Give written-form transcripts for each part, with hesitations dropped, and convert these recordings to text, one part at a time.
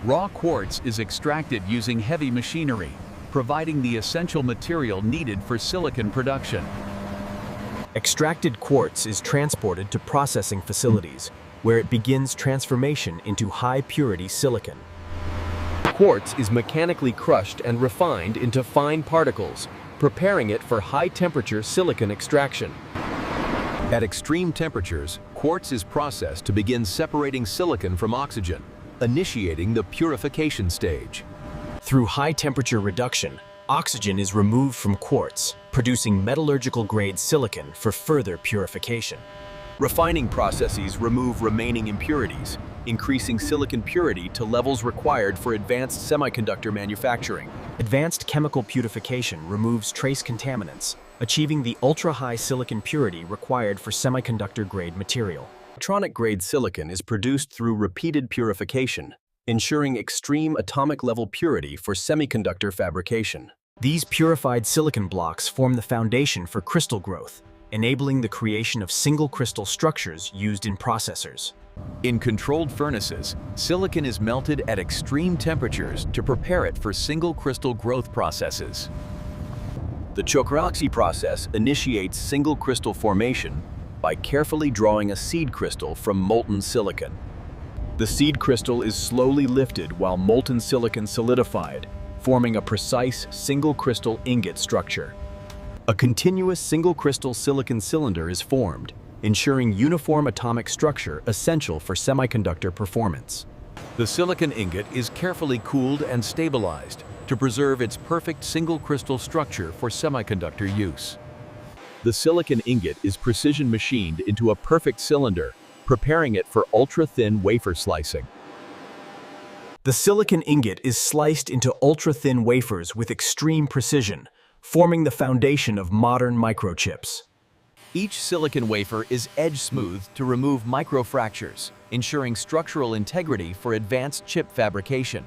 Raw quartz is extracted using heavy machinery, providing the essential material needed for silicon production. Extracted quartz is transported to processing facilities, where it begins transformation into high-purity silicon. Quartz is mechanically crushed and refined into fine particles, preparing it for high-temperature silicon extraction. At extreme temperatures, quartz is processed to begin separating silicon from oxygen, initiating the purification stage. Through high-temperature reduction, oxygen is removed from quartz, producing metallurgical-grade silicon for further purification. Refining processes remove remaining impurities, increasing silicon purity to levels required for advanced semiconductor manufacturing. Advanced chemical purification removes trace contaminants, achieving the ultra-high silicon purity required for semiconductor-grade material. Electronic-grade silicon is produced through repeated purification, ensuring extreme atomic-level purity for semiconductor fabrication. These purified silicon blocks form the foundation for crystal growth, enabling the creation of single crystal structures used in processors. In controlled furnaces, silicon is melted at extreme temperatures to prepare it for single crystal growth processes. The Microchip process initiates single crystal formation by carefully drawing a seed crystal from molten silicon. The seed crystal is slowly lifted while molten silicon solidified, forming a precise single crystal ingot structure. A continuous single crystal silicon cylinder is formed, ensuring uniform atomic structure essential for semiconductor performance. The silicon ingot is carefully cooled and stabilized to preserve its perfect single crystal structure for semiconductor use. The silicon ingot is precision machined into a perfect cylinder, preparing it for ultra-thin wafer slicing. The silicon ingot is sliced into ultra-thin wafers with extreme precision, forming the foundation of modern microchips. Each silicon wafer is edge-smoothed to remove microfractures, ensuring structural integrity for advanced chip fabrication.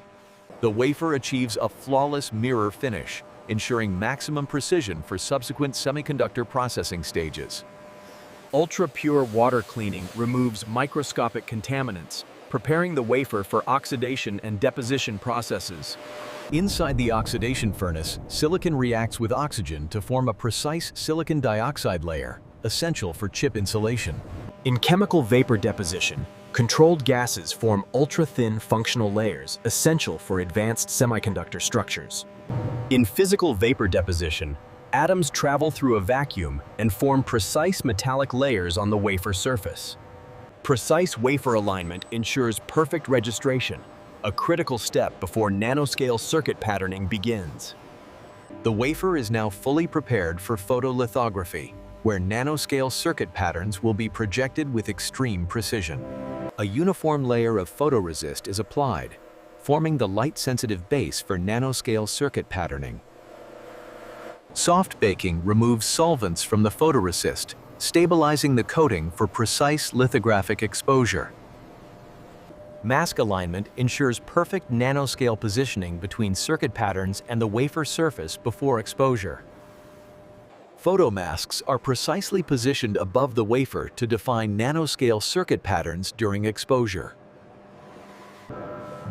The wafer achieves a flawless mirror finish, ensuring maximum precision for subsequent semiconductor processing stages. Ultra-pure water cleaning removes microscopic contaminants, preparing the wafer for oxidation and deposition processes. Inside the oxidation furnace, silicon reacts with oxygen to form a precise silicon dioxide layer, essential for chip insulation. In chemical vapor deposition, controlled gases form ultra-thin functional layers essential for advanced semiconductor structures. In physical vapor deposition, atoms travel through a vacuum and form precise metallic layers on the wafer surface. Precise wafer alignment ensures perfect registration, a critical step before nanoscale circuit patterning begins. The wafer is now fully prepared for photolithography, where nanoscale circuit patterns will be projected with extreme precision. A uniform layer of photoresist is applied, forming the light-sensitive base for nanoscale circuit patterning. Soft baking removes solvents from the photoresist, stabilizing the coating for precise lithographic exposure. Mask alignment ensures perfect nanoscale positioning between circuit patterns and the wafer surface before exposure. Photomasks are precisely positioned above the wafer to define nanoscale circuit patterns during exposure.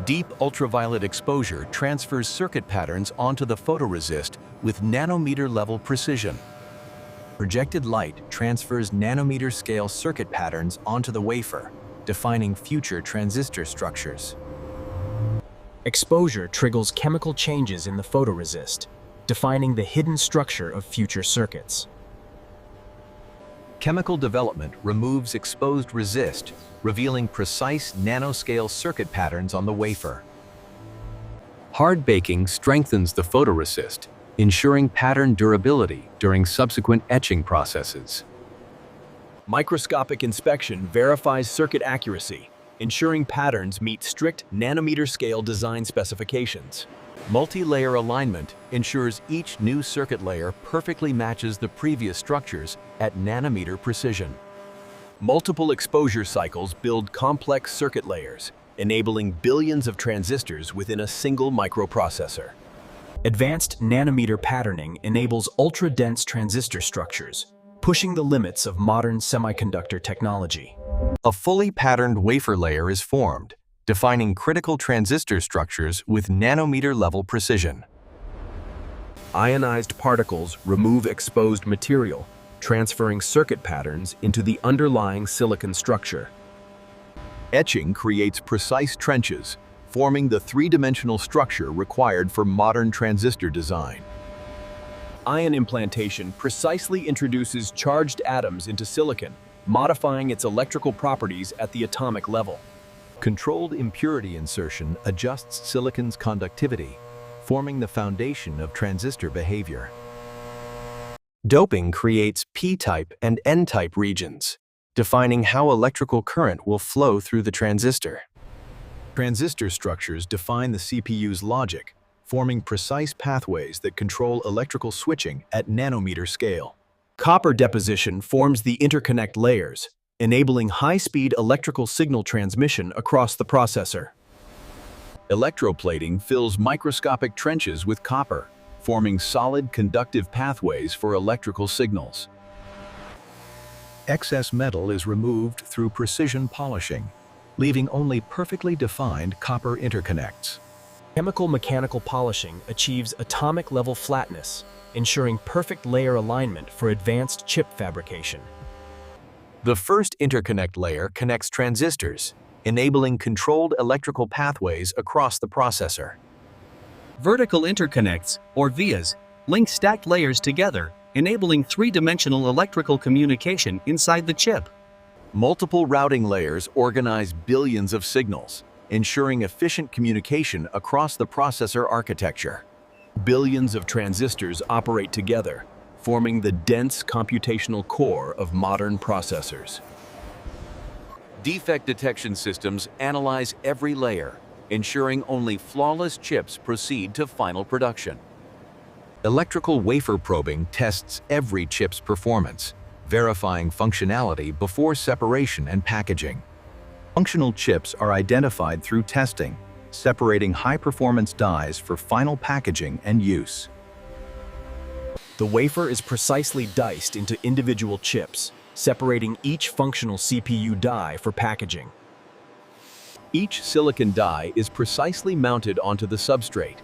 Deep ultraviolet exposure transfers circuit patterns onto the photoresist with nanometer-level precision. Projected light transfers nanometer-scale circuit patterns onto the wafer, defining future transistor structures. Exposure triggers chemical changes in the photoresist, defining the hidden structure of future circuits. Chemical development removes exposed resist, revealing precise nanoscale circuit patterns on the wafer. Hard baking strengthens the photoresist, ensuring pattern durability during subsequent etching processes. Microscopic inspection verifies circuit accuracy, ensuring patterns meet strict nanometer-scale design specifications. Multi-layer alignment ensures each new circuit layer perfectly matches the previous structures at nanometer precision. Multiple exposure cycles build complex circuit layers, enabling billions of transistors within a single microprocessor. Advanced nanometer patterning enables ultra-dense transistor structures, pushing the limits of modern semiconductor technology. A fully patterned wafer layer is formed, defining critical transistor structures with nanometer-level precision. Ionized particles remove exposed material, transferring circuit patterns into the underlying silicon structure. Etching creates precise trenches, forming the three-dimensional structure required for modern transistor design. Ion implantation precisely introduces charged atoms into silicon, modifying its electrical properties at the atomic level. Controlled impurity insertion adjusts silicon's conductivity, forming the foundation of transistor behavior. Doping creates P-type and N-type regions, defining how electrical current will flow through the transistor. Transistor structures define the CPU's logic, forming precise pathways that control electrical switching at nanometer scale. Copper deposition forms the interconnect layers, enabling high-speed electrical signal transmission across the processor. Electroplating fills microscopic trenches with copper, forming solid conductive pathways for electrical signals. Excess metal is removed through precision polishing, leaving only perfectly defined copper interconnects. Chemical-mechanical polishing achieves atomic-level flatness, ensuring perfect layer alignment for advanced chip fabrication. The first interconnect layer connects transistors, enabling controlled electrical pathways across the processor. Vertical interconnects, or vias, link stacked layers together, enabling three-dimensional electrical communication inside the chip. Multiple routing layers organize billions of signals, ensuring efficient communication across the processor architecture. Billions of transistors operate together, forming the dense computational core of modern processors. Defect detection systems analyze every layer, ensuring only flawless chips proceed to final production. Electrical wafer probing tests every chip's performance, verifying functionality before separation and packaging. Functional chips are identified through testing, separating high-performance dies for final packaging and use. The wafer is precisely diced into individual chips, separating each functional CPU die for packaging. Each silicon die is precisely mounted onto the substrate,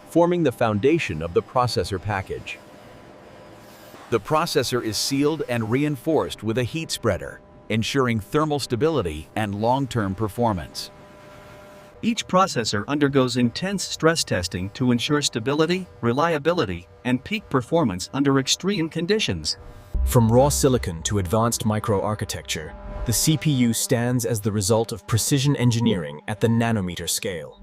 forming the foundation of the processor package. The processor is sealed and reinforced with a heat spreader, ensuring thermal stability and long-term performance. Each processor undergoes intense stress testing to ensure stability, reliability, and peak performance under extreme conditions. From raw silicon to advanced microarchitecture, the CPU stands as the result of precision engineering at the nanometer scale.